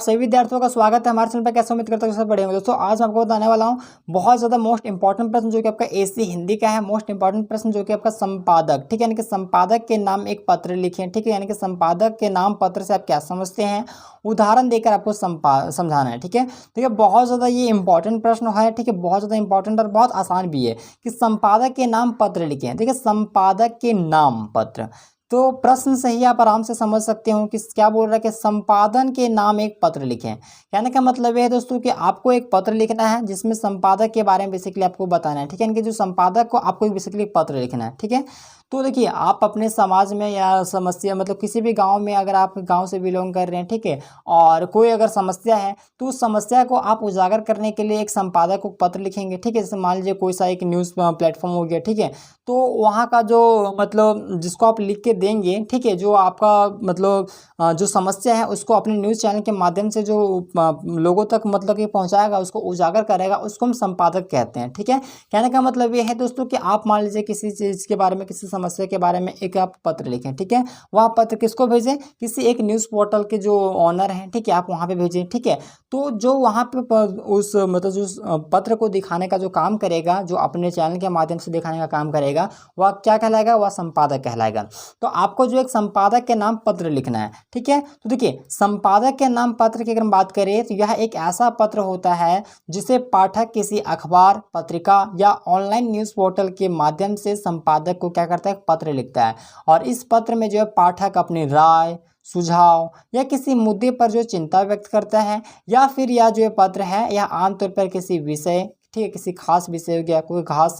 सभी विद्यार्थियों का स्वागत है हमारे चैनल पर। कैसे उम्मीद करता हूँ सब बढ़िया होंगे। दोस्तों आज मैं आपको बताने वाला हूँ बहुत ज़्यादा मोस्ट इंपॉर्टेंट प्रश्न जो कि आपका एसी हिंदी का है। मोस्ट इंपॉर्टेंट प्रश्न जो कि आपका संपादक, ठीक है, यानी कि संपादक के नाम एक पत्र लिखें, ठीक है, यानी कि संपादक के नाम पत्र से आप क्या समझते हैं, उदाहरण देकर आपको समझाना है। ठीक है, बहुत ज़्यादा ये इंपॉर्टेंट प्रश्न है। ठीक है, बहुत ज़्यादा इंपॉर्टेंट और बहुत आसान भी है कि संपादक के नाम पत्र लिखें। ठीक है, संपादक के नाम पत्र, तो प्रश्न से ही आप आराम से समझ सकते हो कि क्या बोल रहा है कि संपादन के नाम एक पत्र लिखें। कहने का मतलब है दोस्तों कि आपको एक पत्र लिखना है जिसमें संपादक के बारे में बेसिकली आपको बताना है। ठीक है, इनके जो संपादक को आपको बेसिकली एक पत्र लिखना है। ठीक है, तो देखिए आप अपने समाज में या समस्या मतलब किसी भी गांव में अगर आप गांव से बिलोंग कर रहे हैं, ठीक है, और कोई अगर समस्या है तो उस समस्या को आप उजागर करने के लिए एक संपादक को पत्र लिखेंगे। ठीक है, जैसे मान लीजिए कोई सा एक न्यूज़ प्लेटफॉर्म हो गया, ठीक है, तो वहाँ का जो मतलब जिसको आप लिख के देंगे, ठीक है, जो आपका मतलब जो समस्या है उसको अपने न्यूज़ चैनल के माध्यम से जो लोगों तक मतलब कि पहुँचाएगा, उसको उजागर करेगा, उसको हम संपादक कहते हैं। ठीक है, कहने का मतलब ये है दोस्तों कि आप मान लीजिए किसी चीज़ के बारे में, किसी समस्या के बारे में एक आप पत्र लिखें। ठीक है, वह पत्र किसको भेजें, किसी एक न्यूज़ पोर्टल के जो ऑनर हैं, ठीक है, आप वहाँ पे भेजें। ठीक है, तो जो वहाँ पे उस मतलब जो पत्र को दिखाने का जो काम करेगा, जो अपने चैनल के माध्यम से दिखाने का काम करेगा, वह क्या कहलाएगा, वह संपादक कहलाएगा। तो आपको जो एक संपादक के नाम पत्र लिखना है। ठीक है, तो देखिए संपादक के नाम पत्र की अगर हम बात करें तो यह एक ऐसा पत्र होता है जिसे पाठक किसी अखबार, पत्रिका या ऑनलाइन न्यूज़ पोर्टल के माध्यम से संपादक को क्या करता है, पत्र लिखता है। और इस पत्र में जो है पाठक अपनी राय, सुझाव या किसी मुद्दे पर जो चिंता व्यक्त करता है, या फिर यह जो पत्र है यह आमतौर पर किसी विषय, ठीक है, किसी खास विषय हो गया, कोई खास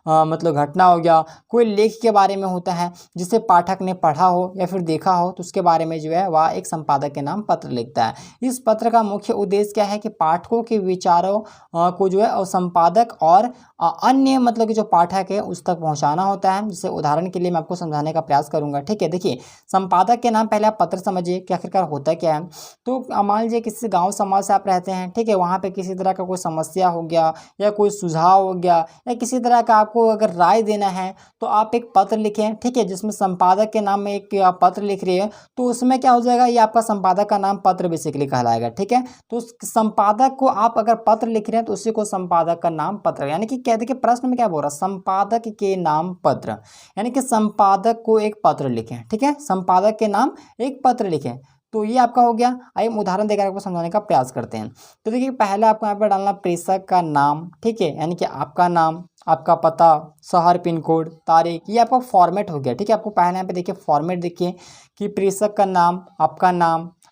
मतलब घटना हो गया, कोई लेख के बारे में होता है जिसे पाठक ने पढ़ा हो या फिर देखा हो, तो उसके बारे में जो है वह एक संपादक के नाम पत्र लिखता है। इस पत्र का मुख्य उद्देश्य क्या है कि पाठकों के विचारों को जो है और संपादक और अन्य मतलब कि जो पाठक है उस तक पहुंचाना होता है। जिसे उदाहरण के लिए मैं आपको समझाने का प्रयास करूंगा। ठीक है, देखिए संपादक के नाम पहले आप पत्र समझिए कि आखिरकार होता क्या है। तो मान लीजिए किसी गाँव समाज से आप रहते हैं, ठीक है, वहाँ पे किसी तरह का कोई समस्या हो गया या कोई सुझाव हो गया या किसी तरह का आपको अगर राय देना है तो आप एक पत्र लिखें। ठीक है, जिसमें संपादक के नाम में एक आप पत्र लिख रहे हैं तो उसमें क्या हो जाएगा, ये आपका संपादक का नाम पत्र बेसिकली कहलाएगा। ठीक है, तो उस संपादक को आप अगर पत्र लिख रहे हैं तो उसी को संपादक का नाम पत्र, यानी कि क्या देखिए प्रश्न में क्या बोल रहा है, संपादक के नाम पत्र, यानी कि संपादक को एक पत्र लिखें। ठीक है, संपादक के नाम एक पत्र लिखें। तो ये आपका हो गया। आइए हम उदाहरण देकर आपको समझाने का प्रयास करते हैं। तो देखिए पहले आपको यहाँ पर डालना प्रेषक का नाम, ठीक है, यानी कि आपका नाम, आपका पता, शहर, पिन कोड, तारीख, ये आपका फॉर्मेट हो गया। ठीक है, आपको पहले यहाँ पे देखिए फॉर्मेट देखिए कि प्रेषक का नाम,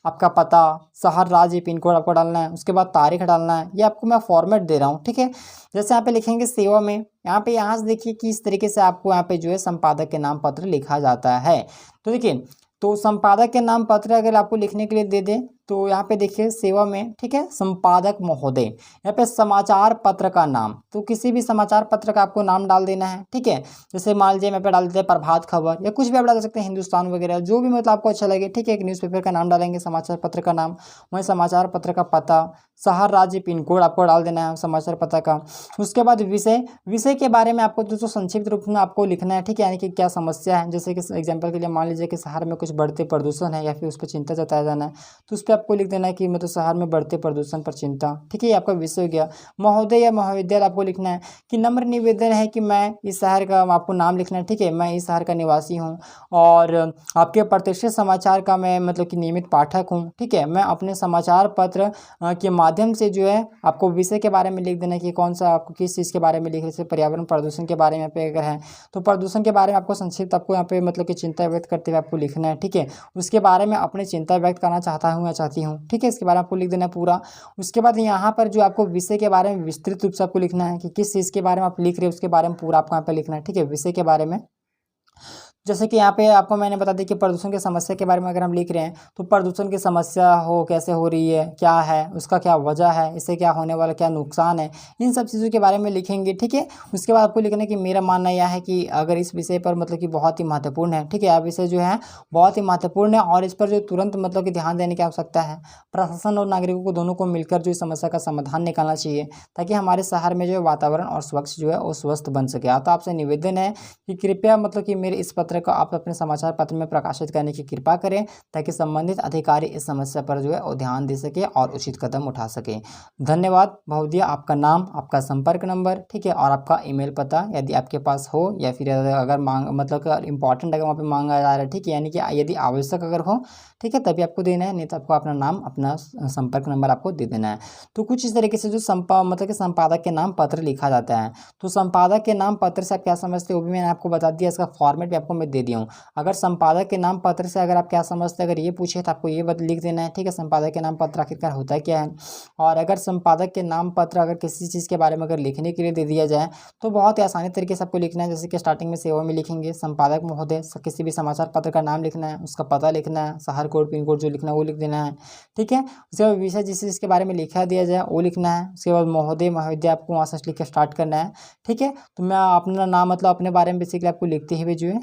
आपका पता, शहर, राज्य, पिन कोड आपको डालना है, उसके बाद तारीख डालना है। ये आपको मैं फॉर्मेट दे रहा हूँ। ठीक है, जैसे यहाँ पे लिखेंगे सेवा में, यहाँ से देखिए कि इस तरीके से आपको यहाँ पे जो है संपादक के नाम पत्र लिखा जाता है। तो देखिए तो संपादक के नाम पत्र अगर आपको लिखने के लिए दे दें तो यहाँ पे देखिए सेवा में, ठीक है, संपादक महोदय, यहाँ पे समाचार पत्र का नाम, तो किसी भी समाचार पत्र का आपको नाम डाल देना है। ठीक है, जैसे मान लीजिए मैं पे डाल देते हैं प्रभात खबर या कुछ भी आप डाल सकते हैं, हिंदुस्तान वगैरह, जो भी मतलब आपको अच्छा लगे। ठीक है, एक न्यूज़पेपर का नाम डालेंगे, समाचार पत्र का नाम, वहीं समाचार पत्र का पता, शहर, राज्य, पिन कोड आपको डाल देना है समाचार पत्र का। उसके बाद विषय के बारे में आपको दोस्तों संक्षिप्त रूप में आपको लिखना है। ठीक है, यानी कि क्या समस्या है, जैसे कि एग्जाम्पल के लिए मान लीजिए कि शहर में कुछ बढ़ते प्रदूषण है या फिर उस पर चिंता जताया जाना है, तो उस पर आपको लिख देना है कि मतलब शहर में बढ़ते प्रदूषण पर चिंता। ठीक है, ये आपका विषय हो गया। महोदय या महाविद्यालय आपको लिखना है कि नम्र निवेदन है कि मैं इस शहर का, आपको नाम लिखना है। ठीक है, मैं इस शहर का निवासी हूँ और आपके प्रतिष्ठित समाचार का मैं मतलब कि नियमित पाठक हूँ। ठीक है, मैं अपने समाचार पत्र के माध्यम से जो है आपको विषय के बारे में लिख देना है कि कौन सा आपको किस चीज़ के बारे में लिख रहे, जैसे पर्यावरण प्रदूषण के बारे में पे अगर है तो प्रदूषण के बारे में आपको संक्षिप्त आपको यहाँ पे मतलब कि चिंता व्यक्त करते हुए आपको लिखना है। ठीक है, उसके बारे में अपनी चिंता व्यक्त करना चाहता हूँ या चाहती हूँ। ठीक है, इसके बारे में आपको लिख देना है पूरा। उसके बाद यहाँ पर जो आपको विषय के बारे में विस्तृत रूप से आपको लिखना है कि किस चीज़ के बारे में आप लिख रहे हैं उसके बारे में पूरा आपको यहाँ पे लिखना है। ठीक है, विषय के बारे में, जैसे कि यहाँ पे आपको मैंने बता दी कि प्रदूषण की समस्या के बारे में अगर हम लिख रहे हैं तो प्रदूषण की समस्या हो कैसे हो रही है, क्या है उसका, क्या वजह है, इससे क्या होने वाला, क्या नुकसान है, इन सब चीज़ों के बारे में लिखेंगे। ठीक है, उसके बाद आपको लिखना है कि मेरा मानना यह है कि अगर इस विषय पर मतलब कि बहुत ही महत्वपूर्ण है। ठीक है, यह विषय जो है बहुत ही महत्वपूर्ण है और इस पर जो तुरंत मतलब कि ध्यान देने की आवश्यकता है। प्रशासन और नागरिकों को दोनों को मिलकर जो इस समस्या का समाधान निकालना चाहिए ताकि हमारे शहर में जो है वातावरण और स्वच्छ जो है वो स्वस्थ बन सके। तो आपसे निवेदन है कि कृपया मतलब कि मेरे इस पत्र पत्र को आप अपने समाचार पत्र में प्रकाशित करने की कृपा करें, ताकि संबंधित अधिकारी इस समस्या पर जो है वो ध्यान दे सके और उचित कदम उठा सके। धन्यवाद। महोदया, आपका नाम, आपका संपर्क नंबर, ठीक है, और आपका ईमेल पता यदि आपके पास हो, या फिर अगर मांग मतलब अगर इंपॉर्टेंट अगर वहाँ पे मांगा जा रहा है, ठीक है, यानी कि यदि आवश्यक अगर हो, ठीक है, तभी आपको देना है, नहीं तो आपको अपना नाम, अपना संपर्क नंबर आपको दे देना है। तो कुछ इस तरीके से जो मतलब कि संपादक के नाम पत्र लिखा जाता है। तो संपादक के नाम पत्र से आप क्या समझते हो, वो भी मैंने आपको बता दिया, इसका फॉर्मेट भी आपको मैं दे दिया हूँ। अगर संपादक के नाम पत्र से अगर आप क्या समझते हैं, अगर ये पूछे तो आपको ये लिख देना है, ठीक है, संपादक के नाम पत्र आखिरकार होता क्या है। और अगर संपादक के नाम पत्र अगर किसी चीज़ के बारे में अगर लिखने के लिए दे दिया जाए, तो बहुत ही आसानी तरीके से आपको लिखना है। जैसे कि स्टार्टिंग में सेवा में लिखेंगे संपादक महोदय, किसी भी समाचार पत्र का नाम लिखना है, उसका पता लिखना है, शहर कोड पिन कोड जो लिखना है वो लिख देना है, ठीक है। उसके बाद विषय जिस चीज़ के बारे में लिखा दिया जाए वो लिखना है। उसके बाद महोदय महोदय आपको वहाँ से लिख के स्टार्ट करना है, ठीक है। तो मैं अपना नाम मतलब अपने बारे में बेसिकली आपको लिखते हुए जो है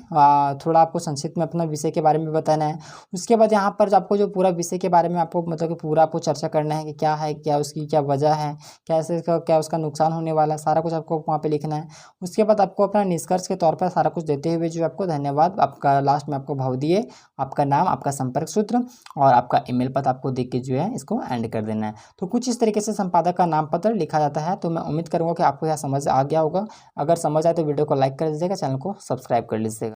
थोड़ा आपको संक्षिप्त में अपना विषय के बारे में बताना है। उसके बाद यहाँ पर आपको जो पूरा विषय के बारे में आपको मतलब कि पूरा आपको चर्चा करना है कि क्या है, क्या उसकी क्या वजह है, कैसे क्या उसका नुकसान होने वाला है, सारा कुछ आपको वहाँ पे लिखना है। उसके बाद आपको अपना निष्कर्ष के तौर पर सारा कुछ देते हुए जो आपको धन्यवाद, आपका लास्ट में आपको भाव दिए, आपका नाम, आपका संपर्क सूत्र और आपका ईमेल पता आपको देख के जो है इसको एंड कर देना है। तो कुछ इस तरीके से संपादक का नाम पत्र लिखा जाता है। तो मैं उम्मीद करूँगा कि आपको यह समझ आ गया होगा। अगर समझ आए तो वीडियो को लाइक कर दीजिएगा, चैनल को सब्सक्राइब कर लीजिएगा।